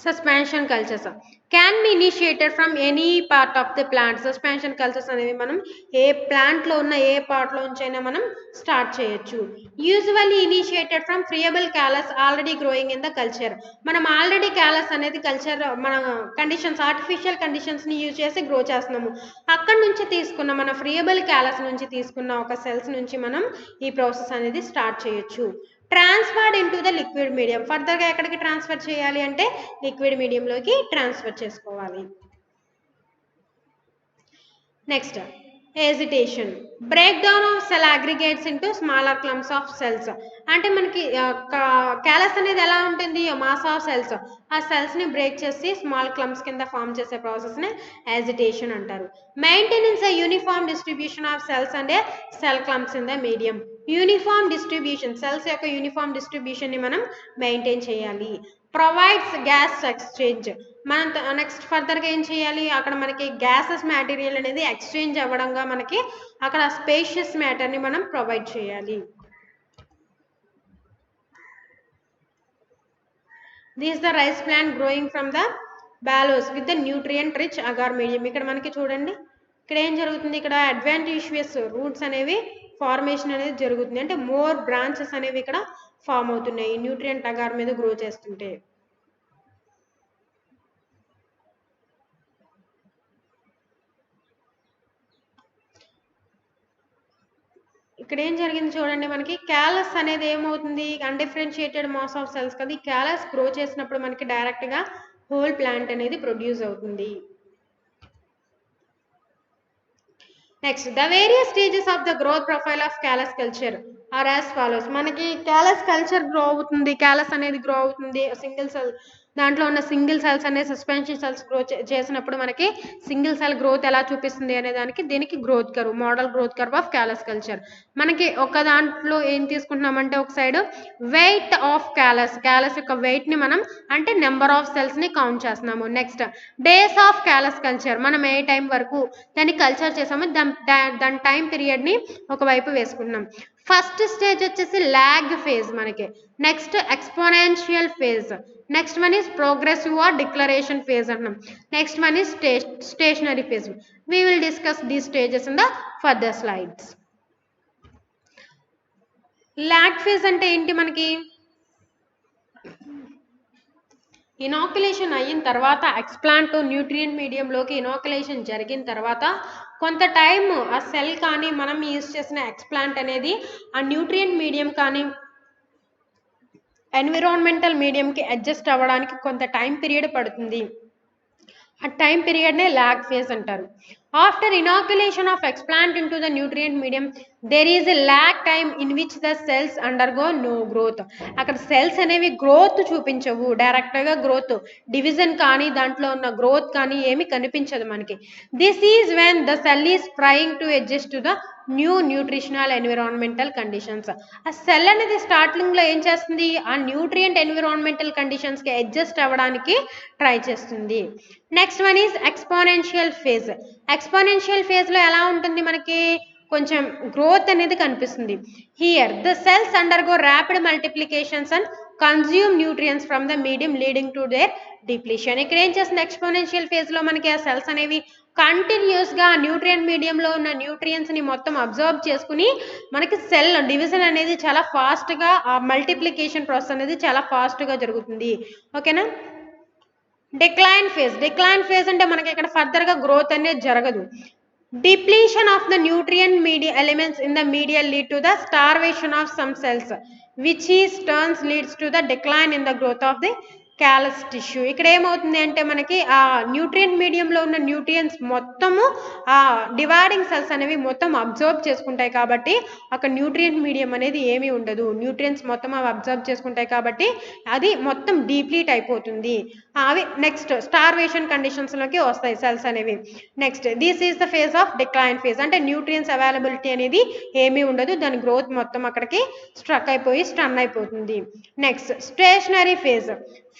Suspension cultures can be initiated from any part of the plant. Suspension cultures అనేవి మనం ఏ ప్లాంట్లో ఉన్న ఏ పార్ట్లో నుంచైనా మనం స్టార్ట్ చేయొచ్చు. Usually initiated from friable callus already growing in the culture. మనం ఆల్రెడీ క్యాలస్ అనేది కల్చర్ మన కండిషన్స్ ఆర్టిఫిషియల్ కండిషన్స్ని యూజ్ చేసి గ్రో చేస్తున్నాము. అక్కడ నుంచి తీసుకున్న మన ఫ్రియబుల్ క్యాలస్ నుంచి తీసుకున్న ఒక సెల్స్ నుంచి మనం ఈ ప్రాసెస్ అనేది స్టార్ట్ చేయొచ్చు. Transferred into the liquid medium. ఫర్దర్గా ఎక్కడికి ట్రాన్స్ఫర్ చేయాలి అంటే లిక్విడ్ మీడియంలోకి ట్రాన్స్ఫర్ చేసుకోవాలి. Next agitation, break down of cell aggregates into smaller clumps of cells. అంటే మనకి క్యాలస్ అనేది ఎలా ఉంటుంది? Mass of cells. ఆ సెల్స్ని బ్రేక్ చేసి స్మాల్ క్లమ్స్ కింద ఫామ్ చేసే ప్రాసెస్ని ఎజిటేషన్ అంటారు. Maintenance a uniform distribution of cells and a cell clumps in the medium. Uniform distribution, cells యొక్క యూనిఫామ్ డిస్ట్రిబ్యూషన్ని మనం మెయింటైన్ చేయాలి. Provides gas exchange. మనం నెక్స్ట్ ఫర్దర్గా ఏం చేయాలి? అక్కడ మనకి గ్యాసెస్ మ్యాటీరియల్ అనేది ఎక్స్చేంజ్ అవ్వడంగా మనకి అక్కడ స్పేషియస్ మ్యాటర్ని మనం ప్రొవైడ్ చేయాలి. This the rice plant growing from the bolus with the nutrient rich agar medium. ఇక్కడ మనకి చూడండి, ఇక్కడ ఏం జరుగుతుంది? ఇక్కడ అడ్వాంటేజియస్ రూట్స్ అనేవి ఫార్మేషన్ అనేది జరుగుతుంది. అంటే మోర్ బ్రాంచెస్ అనేవి ఇక్కడ ఫామ్ అవుతున్నాయి న్యూట్రియంట్ అగార్ మీద గ్రో చేస్తుంటే. ఇక్కడ ఏం జరిగింది చూడండి, మనకి క్యాలస్ అనేది ఏమవుతుంది? అన్డిఫరెన్షియేటెడ్ మాస్ ఆఫ్ సెల్స్ కదా. ఈ క్యాలస్ గ్రో చేసినప్పుడు మనకి డైరెక్ట్గా హోల్ ప్లాంట్ అనేది ప్రొడ్యూస్ అవుతుంది. Next the various stages of the growth profile of callus culture or as follows. మనకి క్యాలస్ కల్చర్ గ్రో అవుతుంది, క్యాలస్ అనేది గ్రో అవుతుంది. సింగిల్ సెల్ దాంట్లో ఉన్న సింగిల్ సెల్స్ అనే సస్పెన్షన్ సెల్స్ గ్రో చేసినప్పుడు మనకి సింగిల్ సెల్ గ్రోత్ ఎలా చూపిస్తుంది అనే దానికి దీనికి growth curve, model growth curve of callus culture. మనకి ఒక దాంట్లో ఏం తీసుకుంటున్నామంటే ఒక side weight of callus, callus యొక్క వెయిట్ని మనం అంటే నెంబర్ ఆఫ్ సెల్స్ని కౌంట్ చేస్తున్నాము. Next days of callus culture, మనం ఏ టైం వరకు దాన్ని కల్చర్ చేసామో దాని టైం పీరియడ్ని ఒకవైపు వేసుకుంటున్నాం. ఫస్ట్ స్టేజ్ వచ్చేసి ల్యాగ్ ఫేజ్ మనకి. Next exponential phase. Next one is progressive or declaration phase అంటున్నాం. Next one is stationary phase. We will discuss these stages in the further slides. Lag phase అంటే ఏంటి? మనకి inoculation అయిన తర్వాత explant nutrient మీడియంలోకి inoculation జరిగిన తర్వాత కొంత టైం ఆ సెల్ కానీ మనం యూజ్ చేసిన ఎక్స్ప్లాంట్ అనేది ఆ న్యూట్రియంట్ మీడియం కానీ ఎన్విరాన్మెంటల్ మీడియంకి అడ్జస్ట్ అవ్వడానికి కొంత టైం పీరియడ్ పడుతుంది. ఆ టైం పీరియడ్నే ల్యాగ్ ఫేజ్ అంటారు. After inoculation of explant into the nutrient medium there is a lag time in which the cells undergo no growth. అక్కడ సెల్స్ అనేవి గ్రోత్ చూపించవు, డైరెక్ట్గా గ్రోత్ డివిజన్ కానీ దాంట్లో ఉన్న గ్రోత్ కానీ ఏమి కనిపించదు మనకి. This is when the cell is trying to adjust to the new nutritional environmental conditions. ఆ సెల్ అనేది స్టార్టింగ్లో ఏం చేస్తుంది? ఆ న్యూట్రియంట్ ఎన్విరాన్మెంటల్ కండిషన్స్కి అడ్జస్ట్ అవ్వడానికి ట్రై చేస్తుంది. Next one is exponential phase. Exponential ఫేజ్లో ఎలా ఉంటుంది? మనకి కొంచెం గ్రోత్ అనేది కనిపిస్తుంది. Here the cells undergo rapid multiplications and consume nutrients from the medium leading to their depletion. ఇక్కడ ఏం చేస్తుంది? ఎక్స్పోనెన్షియల్ ఫేజ్లో మనకి ఆ సెల్స్ అనేవి కంటిన్యూస్గా న్యూట్రియంట్ మీడియంలో ఉన్న న్యూట్రియంట్స్ని మొత్తం అబ్జర్వ్ చేసుకుని మనకి సెల్ డివిజన్ అనేది చాలా ఫాస్ట్గా, ఆ మల్టిప్లికేషన్ ప్రాసెస్ అనేది చాలా ఫాస్ట్గా జరుగుతుంది. ఓకేనా? Decline phase. డిక్లైన్ ఫేజ్ అంటే మనకి ఇక్కడ ఫర్దర్గా గ్రోత్ అనేది జరగదు. Depletion of the nutrient media elements in the media lead to the starvation of some cells, which is turns leads to the decline in the growth of the callus tissue. ఇక్కడ ఏమవుతుంది అంటే మనకి ఆ nutrient మీడియంలో ఉన్న nutrients మొత్తము ఆ dividing cells అనేవి మొత్తం అబ్జర్వ్ చేసుకుంటాయి కాబట్టి అక్కడ న్యూట్రియంట్ మీడియం అనేది ఏమీ ఉండదు. న్యూట్రియంట్స్ మొత్తం అవి అబ్జర్వ్ చేసుకుంటాయి కాబట్టి అది మొత్తం డీప్లీట్ అయిపోతుంది. అవి నెక్స్ట్ స్టార్వేషన్ కండిషన్స్లోకి వస్తాయి సెల్స్ అనేవి. Next this is the phase of decline phase, అంటే న్యూట్రియంట్స్ అవైలబిలిటీ అనేది ఏమీ ఉండదు, దాని గ్రోత్ మొత్తం అక్కడికి స్ట్రక్ అయిపోయి స్టన్ అయిపోతుంది. Next stationary phase.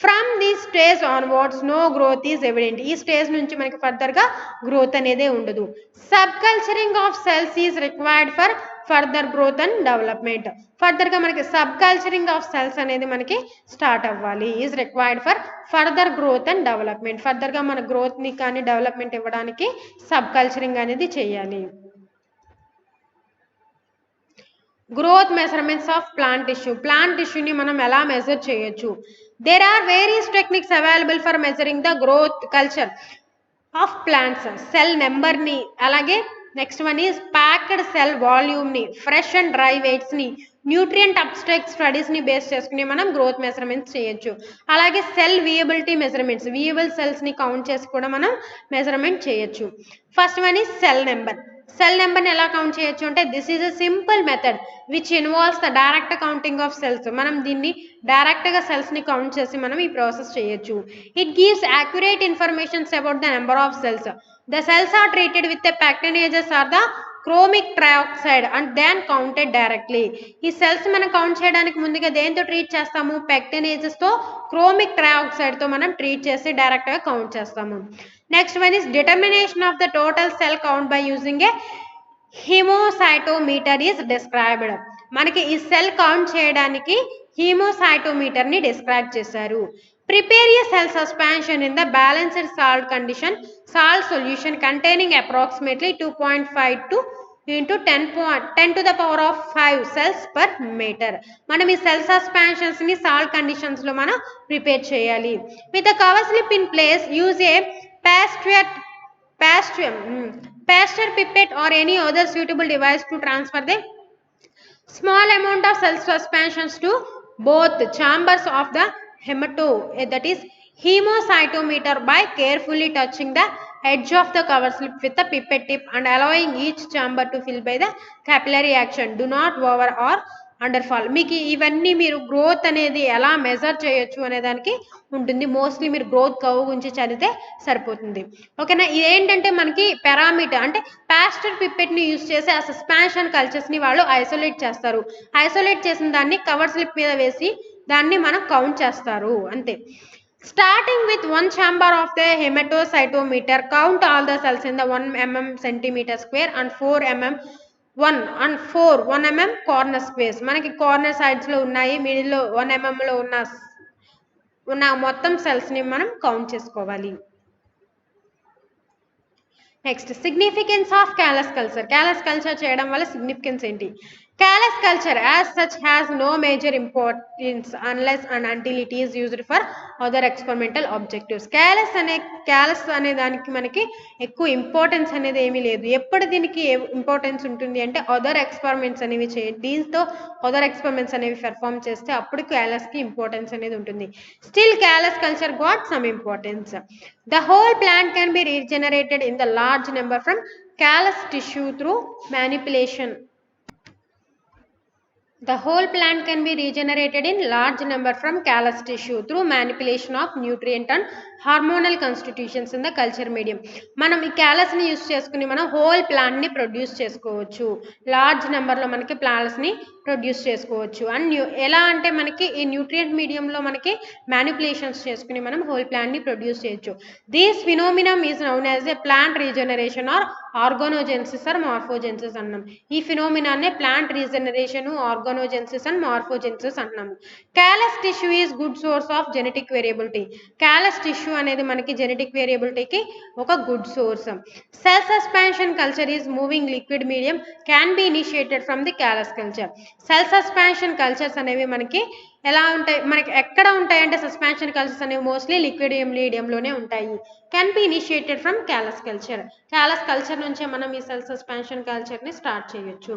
From this stage onwards no growth is evident. ఈ స్టేజ్ నుంచి మనకి ఫర్దర్గా గ్రోత్ అనేదే ఉండదు. Sub culturing of cells is required for further growth and development. ఫర్దర్గా మనకి సబ్ కల్చరింగ్ ఆఫ్ సెల్స్ అనేది మనకి స్టార్ట్ అవ్వాలి. Is required for further growth and development. ఫర్దర్గా మన గ్రోత్ని కానీ డెవలప్మెంట్ ఇవ్వడానికి సబ్ కల్చరింగ్ అనేది చేయాలి. Growth measurements of plant tissue. Plant టిష్యూని మనం ఎలా మెజర్ చేయొచ్చు? There are various techniques available for measuring the growth culture of plants. Cell నెంబర్ని, అలాగే next one is packed cell వాల్యూమ్ని, ఫ్రెష్ అండ్ డ్రై వెయిట్స్ని, న్యూట్రియంట్ అబ్స్ట్రాక్ట్ స్టడీస్ని బేస్ చేసుకుని మనం గ్రోత్ మెజర్మెంట్స్ చేయొచ్చు. అలాగే సెల్ వియబిలిటీ మెజర్మెంట్స్, వియబుల్ సెల్స్ని కౌంట్ చేసి కూడా మనం మెజర్మెంట్ చేయొచ్చు. First one is cell number. Cell నెంబర్ని ఎలా కౌంట్ చేయొచ్చు అంటే this is a simple method which involves the direct counting of cells. మనం దీన్ని డైరెక్ట్గా సెల్స్ని కౌంట్ చేసి మనం ఈ ప్రాసెస్ చేయొచ్చు. It gives accurate informations about the number of cells. The cells are treated with the pectinases or the chromic trioxide and then counted directly. ఈ cells మనం count చేయడానికి ముందుగా దేంతో ట్రీట్ చేస్తాము? పెక్టినేజెస్తో, క్రోమిక్ ట్రయాక్సైడ్తో మనం ట్రీట్ చేసి డైరెక్ట్గా కౌంట్ చేస్తాము. Next one is determination of the total cell count by using a haemocytometer is described. మనకి ఈ సెల్ కౌంట్ చేయడానికి హీమోసైటోమీటర్ని డిస్క్రైబ్ చేశారు. Prepare a cell suspension in the balanced salt condition salt solution containing approximately 2.5 into 10 to the power of 5 cells per meter. మనం ఈ cell suspensions ని salt conditions లో మనం ప్రిపేర్ చేయాలి. With the cover slip in place use a pasture pipette or any other suitable device to transfer the small amount of cell suspensions to both chambers of the that is hemocytometer by carefully touching the edge of the cover slip with the pipette tip and allowing each chamber to fill by the capillary action. Do not over or అండర్ఫాల్. మీకు ఇవన్నీ మీరు growth అనేది ఎలా measure చేయొచ్చు అనే దానికి ఉంటుంది. Mostly మీరు గ్రోత్ కర్వ్ గురించి చదివితే సరిపోతుంది. ఓకేనా? ఇదేంటంటే మనకి పారామీటర్ అంటే పాస్టర్ పిప్పెట్ని యూజ్ చేసి ఆ సస్పెన్షన్ కల్చర్స్ని వాళ్ళు ఐసోలేట్ చేస్తారు. ఐసోలేట్ చేసిన దాన్ని కవర్ స్లిప్ మీద వేసి దాన్ని మనం కౌంట్ చేస్తారు అంతే. Starting with 1 chamber of the hematocytometer, count all the cells in the 1 mm centimeter square and 4 mm 1 mm corner space. మనకి కార్నర్ సైడ్స్ లో ఉన్నాయి, మిడిల్ లో 1 mm లో ఉన్న మొత్తం సెల్స్ ని మనం కౌంట్ చేసుకోవాలి. Next significance of callus culture. Callus culture చేయడం వల్ల సిగ్నిఫికెన్స్ ఏంటి? Callus culture as such has no major importance unless and until it is used for other experimental objectives. Callus అనే దానికి మనకి ఎక్కువ ఇంపార్టెన్స్ అనేది ఏమీ లేదు. ఎప్పుడు దీనికి ఇంపార్టెన్స్ ఉంటుంది అంటే అదర్ ఎక్స్పెరిమెంట్స్ అనేవి దీంతో అదర్ ఎక్స్పెరిమెంట్స్ అనేవి పెర్ఫామ్ చేస్తే అప్పుడు క్యాలస్కి ఇంపార్టెన్స్ అనేది ఉంటుంది. Still callus culture got some importance. The whole plant can be regenerated in the large number from callus tissue through manipulation. The whole plant can be regenerated in large number from callus tissue through manipulation of nutrient and hormonal constitutions in the culture medium. మనం ఈ క్యాలస్ని use చేసుకుని మనం whole ప్లాంట్ని produce చేసుకోవచ్చు. Large నెంబర్లో మనకి ప్లాంట్స్ని produce చేసుకోవచ్చు. And ఎలా అంటే మనకి ఈ న్యూట్రియంట్ మీడియంలో మనకి మ్యానిపులేషన్స్ చేసుకుని మనం హోల్ ప్లాంట్ని ప్రొడ్యూస్ చేయొచ్చు. This phenomenon is known as a plant regeneration or organogenesis or morphogenesis అన్నాం. ఈ ఫినోమినానే plant regeneration, organogenesis and morphogenesis అంటున్నాము. Callus tissue is good source of genetic variability. Callus tissue అనేది మనకి జెనెటిక్ వేరియబిలిటీకి ఒక good source. Cell suspension culture is moving liquid medium can be initiated from the callus culture. Cell suspension cultures అనేవి మనకి ఎలా ఉంటాయి మనకి ఎక్కడ ఉంటాయంటే సస్పెన్షన్ కల్చర్స్ అనేవి మోస్ట్లీ లిక్విడ్ మీడియంలోనే ఉంటాయి. Can be initiated from callus culture. Callus culture నుంచే మనం ఈ సెల్ సస్పెన్షన్ కల్చర్ని స్టార్ట్ చేయొచ్చు.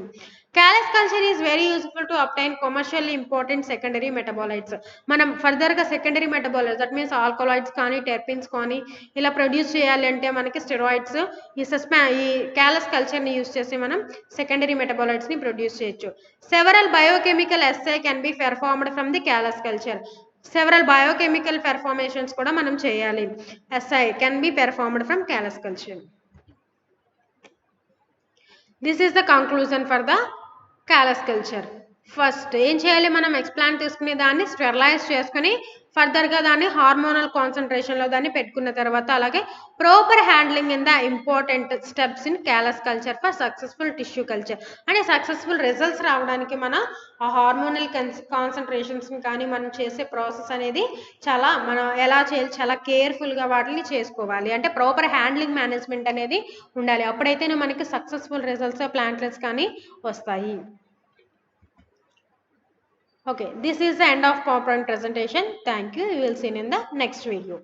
Callus culture is very useful to obtain commercially important secondary metabolites. మనం ఫర్దర్గా secondary metabolites that means alkaloids కానీ టెర్పిన్స్ కానీ ఇలా ప్రొడ్యూస్ చేయాలి అంటే మనకి స్టెరాయిడ్స్ ఈ క్యాలస్ కల్చర్ని యూస్ చేసి మనం సెకండరీ మెటబాలైట్స్ని ప్రొడ్యూస్ చేయొచ్చు. Several biochemical assay can be performed from the callus culture. Several biochemical performations కూడా మనం చేయాలి. Assay can be performed from callus culture. This is the conclusion for the callus culture. First ఏం చేయాలి, మనం explant తీసుకుని దాన్ని sterilise చేసుకుని ఫర్దర్గా దాన్ని హార్మోనల్ కాన్సన్ట్రేషన్లో దాన్ని పెట్టుకున్న తర్వాత అలాగే proper handling in the important steps in callus culture for successful tissue culture. అంటే సక్సెస్ఫుల్ రిజల్ట్స్ రావడానికి మన ఆ హార్మోనల్ కాన్సన్ట్రేషన్స్ కానీ మనం చేసే ప్రాసెస్ అనేది మనం ఎలా చేయాలి, చాలా కేర్ఫుల్గా వాటిని చేసుకోవాలి. అంటే ప్రాపర్ హ్యాండ్లింగ్ మేనేజ్మెంట్ అనేది ఉండాలి. అప్పుడైతేనే మనకి సక్సెస్ఫుల్ రిజల్ట్స్ ప్లాంట్లెట్స్ కానీ వస్తాయి. Okay, this is the end of PowerPoint presentation. Thank you. We will see you in the next video.